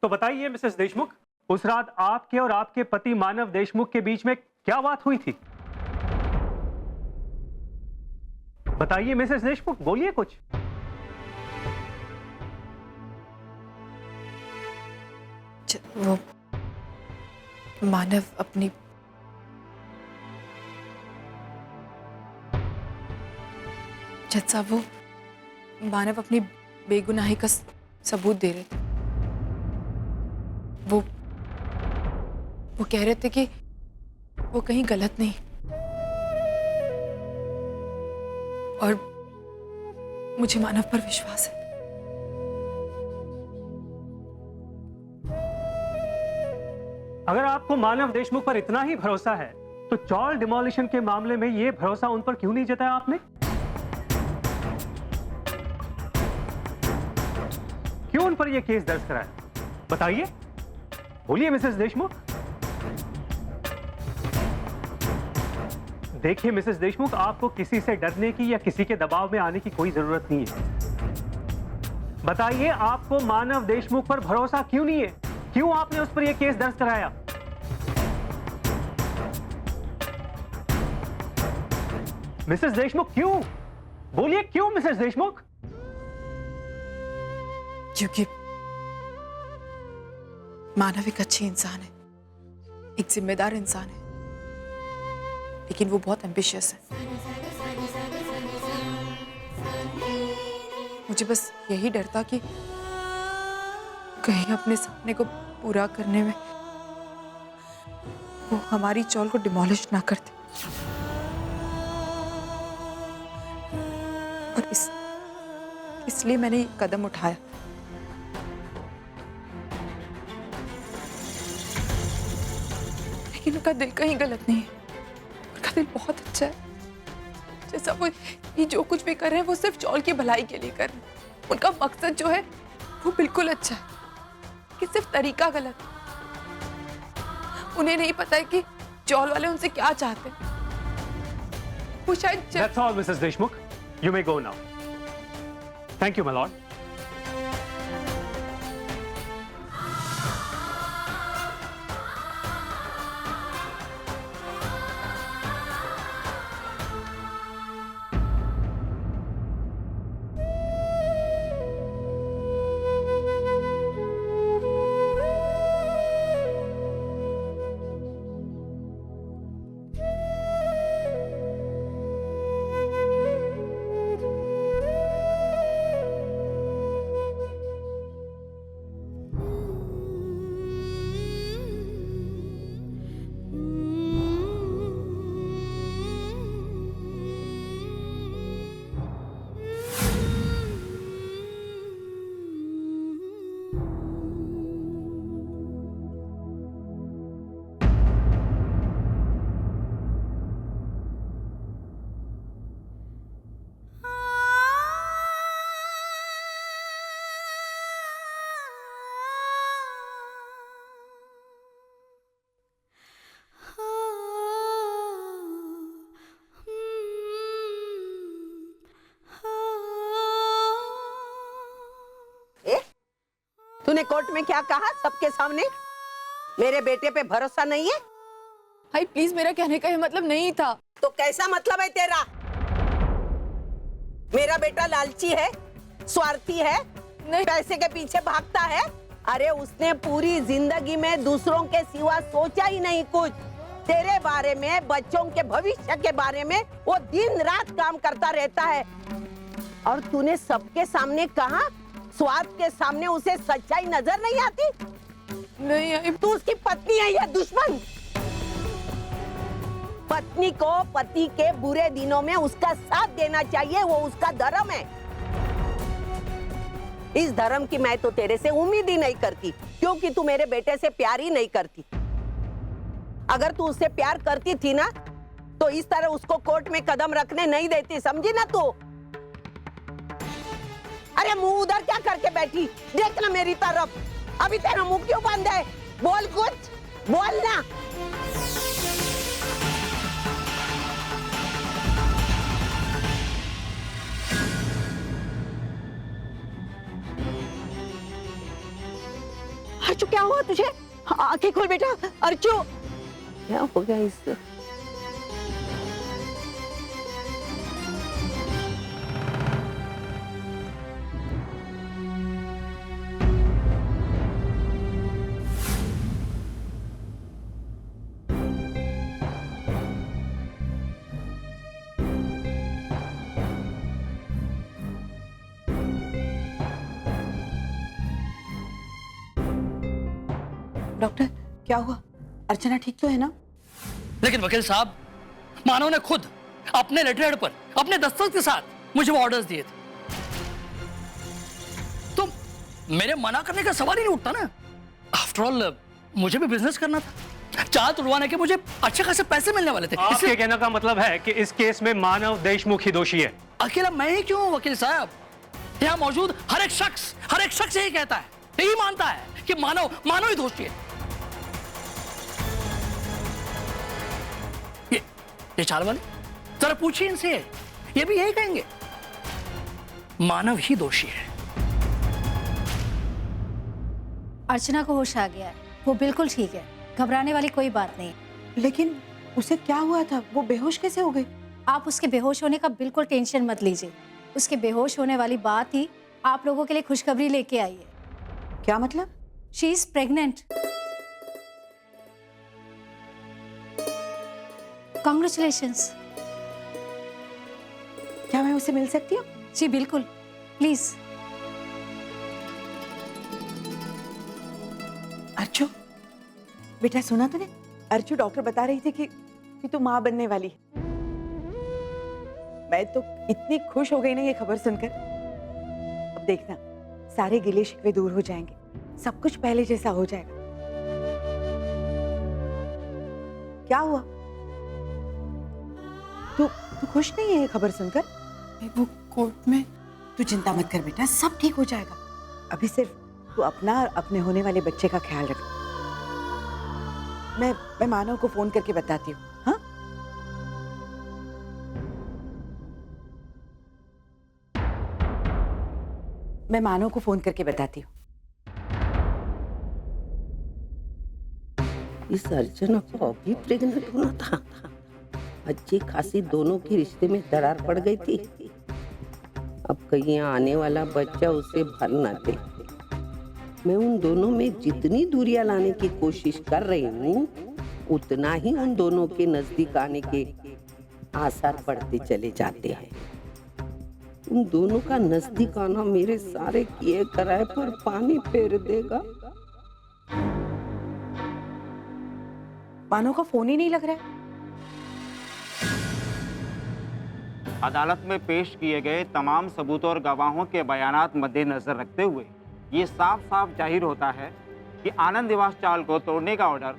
तो बताइए मिसेस देशमुख, उस रात आपके और आपके पति मानव देशमुख के बीच में क्या बात हुई थी? बताइए मिसेस देशमुख, बोलिए कुछ। वो मानव अपनी जज साहब, वो मानव अपनी बेगुनाही का सबूत दे रहे थे। वो कह रहे थे कि वो कहीं गलत नहीं, और मुझे मानव पर विश्वास है। अगर आपको मानव देशमुख पर इतना ही भरोसा है तो चौल डिमोलिशन के मामले में यह भरोसा उन पर क्यों नहीं जताया आपने? क्यों उन पर यह केस दर्ज कराया? बताइए, बोलिए मिसेस देशमुख। देखिए मिसेस देशमुख, आपको किसी से डरने की या किसी के दबाव में आने की कोई जरूरत नहीं है। बताइए, आपको मानव देशमुख पर भरोसा क्यों नहीं है? क्यों आपने उस पर यह केस दर्ज कराया? मिसेस देशमुख, क्यों? बोलिए क्यों मिसेस देशमुख? क्योंकि मानव एक अच्छी इंसान है, एक जिम्मेदार इंसान है, लेकिन वो बहुत एम्बिशियस है। मुझे बस यही डर था कि कहीं अपने सपने को पूरा करने में वो हमारी चौल को डिमोलिश ना कर दे। और इसलिए मैंने ये कदम उठाया। लेकिन उनका दिल कहीं गलत नहीं है, उनका दिल बहुत अच्छा है। जैसा वो ये जो कुछ भी कर रहे हैं वो सिर्फ चौल की भलाई के लिए कर रहे हैं। उनका मकसद जो है वो बिल्कुल अच्छा है, कि सिर्फ तरीका गलत है। उन्हें नहीं पता है कि चौल वाले उनसे क्या चाहते हैं। वो शायद That's all, Mrs. Deshmukh. You may go now. Thank you, my lord. तूने कोर्ट में क्या कहा सबके सामने? मेरे बेटे पे भरोसा नहीं है? भाई प्लीज, मेरा कहने का ये मतलब नहीं था। तो कैसा मतलब है तेरा? मेरा बेटा लालची है, स्वार्थी है, नहीं। पैसे के पीछे भागता है। अरे उसने पूरी जिंदगी में दूसरों के सिवा सोचा ही नहीं कुछ। तेरे बारे में, बच्चों के भविष्य के बारे में वो दिन रात काम करता रहता है। और तूने सबके सामने कहा, स्वार्थ के सामने उसे सच्चाई नजर नहीं आती? नहीं आई। तू उसकी पत्नी है या दुश्मन? पत्नी को पति के बुरे दिनों में उसका साथ देना चाहिए, वो उसका धर्म है। इस धर्म की मैं तो तेरे से उम्मीद ही नहीं करती, क्योंकि तू मेरे बेटे से प्यार ही नहीं करती। अगर तू उससे प्यार करती थी ना, तो इस तरह उसको कोर्ट में कदम रखने नहीं देती, समझी ना तू? अरे मुंह उधर क्या करके बैठी? देख ना मेरी तरफ। अभी तेरा मुंह क्यों बंद है? बोल कुछ, बोल ना। अर्चू क्या हुआ तुझे? आंखें खोल बेटा। अर्चू क्या हो गया इससे? डॉक्टर क्या हुआ? अर्चना ठीक तो है ना? लेकिन वकील साहब, मानव ने खुद अपने लेटरहेड पर अपने दस्तखत के साथ मुझे वो ऑर्डर्स दिए थे, तो मेरे मना करने का सवाल ही नहीं उठता ना। आफ्टर ऑल मुझे भी बिजनेस करना था, चाल तुड़वाने के मुझे अच्छे खासे पैसे मिलने वाले थे। आपके कहने का मतलब है कि इस केस में मानव देशमुख ही दोषी है? अकेला मैं ही क्यों वकील साहब, यहाँ मौजूद हर एक शख्स यही कहता है, यही मानता है कि मानव ही दोषी है। ये चाल वाले जरा पूछिए इनसे, ये भी यही कहेंगे, मानव ही दोषी है। अर्चना को होश आ गया है, वो बिल्कुल ठीक है, घबराने वाली कोई बात नहीं। लेकिन उसे क्या हुआ था? वो बेहोश कैसे हो गई? आप उसके बेहोश होने का बिल्कुल टेंशन मत लीजिए। उसके बेहोश होने वाली बात ही आप लोगों के लिए खुशखबरी लेके आई है। क्या मतलब? She is pregnant. कांग्रेचुलेशंस। क्या मैं उसे मिल सकती हूँ? जी बिल्कुल, प्लीज। अर्चू बेटा, सुना तूने? अर्चू डॉक्टर बता रही थी कि तू माँ बनने वाली है। मैं तो इतनी खुश हो गई ना ये खबर सुनकर। अब देखना, सारे गिले शिकवे दूर हो जाएंगे, सब कुछ पहले जैसा हो जाएगा। क्या हुआ? तू खुश नहीं है ये खबर सुनकर? वो कोर्ट में। तू चिंता मत कर बेटा, सब ठीक हो जाएगा। अभी सिर्फ तू अपना और अपने होने वाले बच्चे का ख्याल रख। मैं मानव को फोन करके बताती हूँ। हाँ, मैं मानव को फोन करके बताती हूँ। इस अर्चना को अभी प्रेग्नेंट होना था? अच्छी खासी दोनों के रिश्ते में दरार पड़ गई थी। अब कहीं आने वाला बच्चा उसे भर ना दे। मैं उन दोनों में जितनी दूरियां लाने की कोशिश कर रही हूँ, उतना ही उन दोनों के नजदीक आने के आसार बढ़ते चले जाते हैं। उन दोनों का नजदीक आना मेरे सारे किए कराए पर पानी फेर देगा। मानव का फोन ही नहीं लग रहा है। अदालत में पेश किए गए तमाम सबूतों और गवाहों के बयानात मद्देनजर रखते हुए ये साफ साफ जाहिर होता है कि आनंद निवास चाल को तोड़ने का ऑर्डर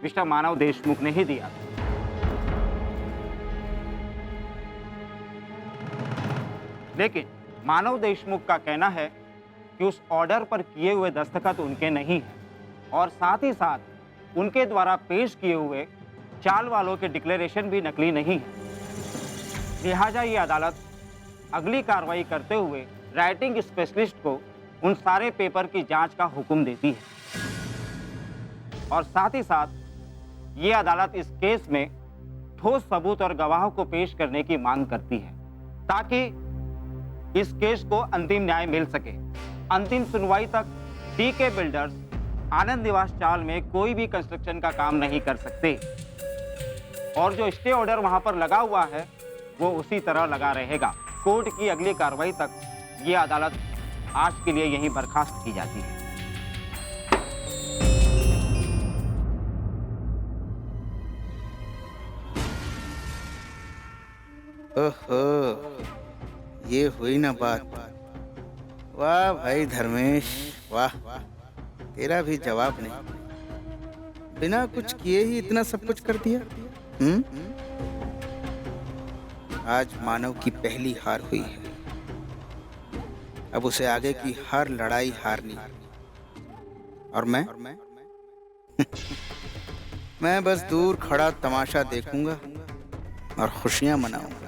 मिस्टर मानव देशमुख ने ही दिया था। लेकिन मानव देशमुख का कहना है कि उस ऑर्डर पर किए हुए दस्तखत उनके नहीं हैं और साथ ही साथ उनके द्वारा पेश किए हुए चाल वालों के डिक्लेरेशन भी नकली नहीं है। लिहाजा ये अदालत अगली कार्रवाई करते हुए राइटिंग स्पेशलिस्ट को उन सारे पेपर की जांच का हुक्म देती है और साथ ही साथ ये अदालत इस केस में ठोस सबूत और गवाहों को पेश करने की मांग करती है ताकि इस केस को अंतिम न्याय मिल सके। अंतिम सुनवाई तक डीके बिल्डर्स आनंद निवास चाल में कोई भी कंस्ट्रक्शन का काम नहीं कर सकते और जो स्टे ऑर्डर वहां पर लगा हुआ है वो उसी तरह लगा रहेगा। कोर्ट की अगली कार्रवाई तक ये अदालत आज के लिए यहीं बर्खास्त की जाती है। ओहो, ये हुई ना बात। वाह भाई धर्मेश, वाह, तेरा भी जवाब नहीं। बिना कुछ किए ही इतना सब कुछ कर दिया। आज मानव की पहली हार हुई है। अब उसे आगे की हर लड़ाई हारनी है। और मैं मैं बस दूर खड़ा तमाशा देखूंगा और खुशियां मनाऊंगा।